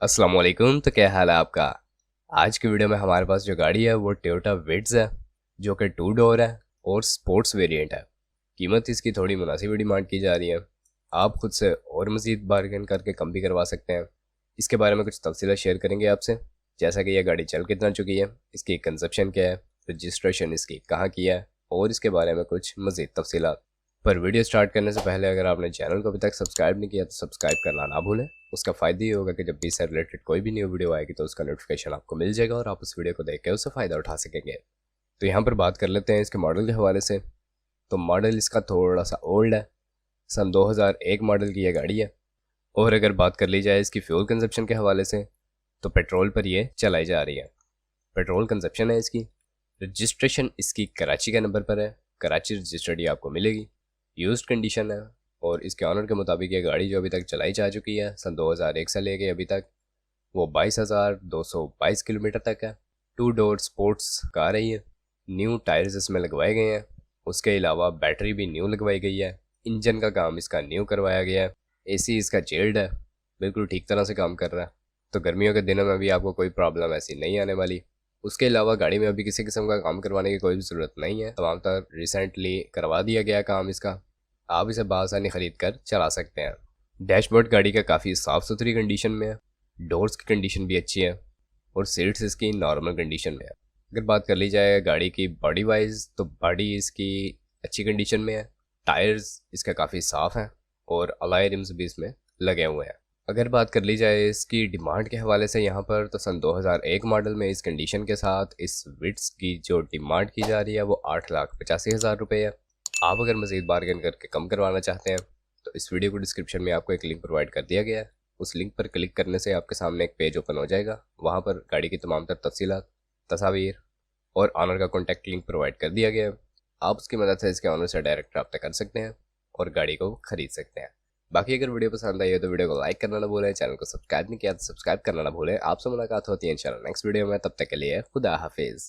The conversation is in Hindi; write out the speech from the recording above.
अस्सलाम वालेकुम। तो क्या हाल है आपका। आज की वीडियो में हमारे पास जो गाड़ी है वो टोयोटा विट्ज है, जो कि 2 डोर है और स्पोर्ट्स वेरिएंट है। कीमत इसकी थोड़ी मुनासिब डिमांड की जा रही है। आप खुद से और मज़ीद बार्गेन करके कम भी करवा सकते हैं। इसके बारे में कुछ तफसीलात शेयर करेंगे आपसे, जैसा कि यह गाड़ी चल कितना चुकी है, इसकी कंजप्शन क्या है, रजिस्ट्रेशन इसकी कहाँ की है, और इसके बारे में कुछ मज़ीद तफसीलात। पर वीडियो स्टार्ट करने से पहले अगर आपने चैनल को अभी तक सब्सक्राइब नहीं किया तो सब्सक्राइब करना ना भूलें। उसका फ़ायदा ये होगा कि जब भी इससे रिलेटेड कोई भी न्यू वीडियो आएगी तो उसका नोटिफिकेशन आपको मिल जाएगा और आप उस वीडियो को देख के उससे फ़ायदा उठा सकेंगे। तो यहाँ पर बात कर लेते हैं इसके मॉडल के हवाले से। तो मॉडल इसका थोड़ा सा ओल्ड है, सन 2001 मॉडल की यह गाड़ी है। और अगर बात कर ली जाए इसकी फ्यूल कंजप्शन के हवाले से, तो पेट्रोल पर ये चलाई जा रही है। पेट्रोल कंजप्शन है इसकी। रजिस्ट्रेशन इसकी कराची के नंबर पर है, कराची रजिस्टर्ड ये आपको मिलेगी। यूज्ड कंडीशन है और इसके ऑनर के मुताबिक ये गाड़ी जो अभी तक चलाई जा चुकी है सन 2001 से लेके अभी तक, वो 22,222 किलोमीटर तक है। 2 डोर स्पोर्ट्स कार है ये। न्यू टायर्स इसमें लगवाए गए हैं। उसके अलावा बैटरी भी न्यू लगवाई गई है। इंजन का काम इसका न्यू करवाया गया है। एसी इसका चिल्ड है, बिल्कुल ठीक तरह से काम कर रहा है। तो गर्मियों के दिनों में भी आपको कोई प्रॉब्लम ऐसी नहीं आने वाली। उसके अलावा गाड़ी में अभी किसी किस्म का काम करवाने की कोई भी ज़रूरत नहीं है। तमाम तर रिसेंटली करवा दिया गया काम इसका। आप इसे बआसानी ख़रीद कर चला सकते हैं। डैशबोर्ड गाड़ी का काफ़ी साफ़ सुथरी कंडीशन में है। डोर्स की कंडीशन भी अच्छी है और सीट्स इसकी नॉर्मल कंडीशन में है। अगर बात कर ली जाए गाड़ी की बॉडी वाइज, तो बॉडी इसकी अच्छी कंडीशन में है। टायर्स इसका काफ़ी साफ़ हैं और अलॉय रिम्स भी इसमें लगे हुए हैं। अगर बात कर ली जाए इसकी डिमांड के हवाले से यहाँ पर, तो सन 2001 मॉडल में इस कंडीशन के साथ इस विट्स की जो डिमांड की जा रही है वो 8,85,000 रुपये है। आप अगर मज़ीद बार्गेन करके कम करवाना चाहते हैं तो इस वीडियो को डिस्क्रिप्शन में आपको एक लिंक प्रोवाइड कर दिया गया है। उस लिंक पर क्लिक करने से आपके सामने एक पेज ओपन हो जाएगा। वहाँ पर गाड़ी की तमाम तर तफसीलात, तस्वीर और ऑनर का कॉन्टैक्ट लिंक प्रोवाइड कर दिया गया है। आप उसकी मदद से इसके ऑनर से डायरेक्ट रब्ता कर सकते हैं और गाड़ी को ख़रीद सकते हैं। बाकी अगर वीडियो पसंद आई है तो वीडियो को लाइक करना ना भूलें। चैनल को सब्सक्राइब नहीं किया तो सब्सक्राइब करना ना भूलें। आपसे मुलाकात होती है इंशाल्लाह नेक्स्ट वीडियो में। तब तक के लिए खुदा हाफिज़।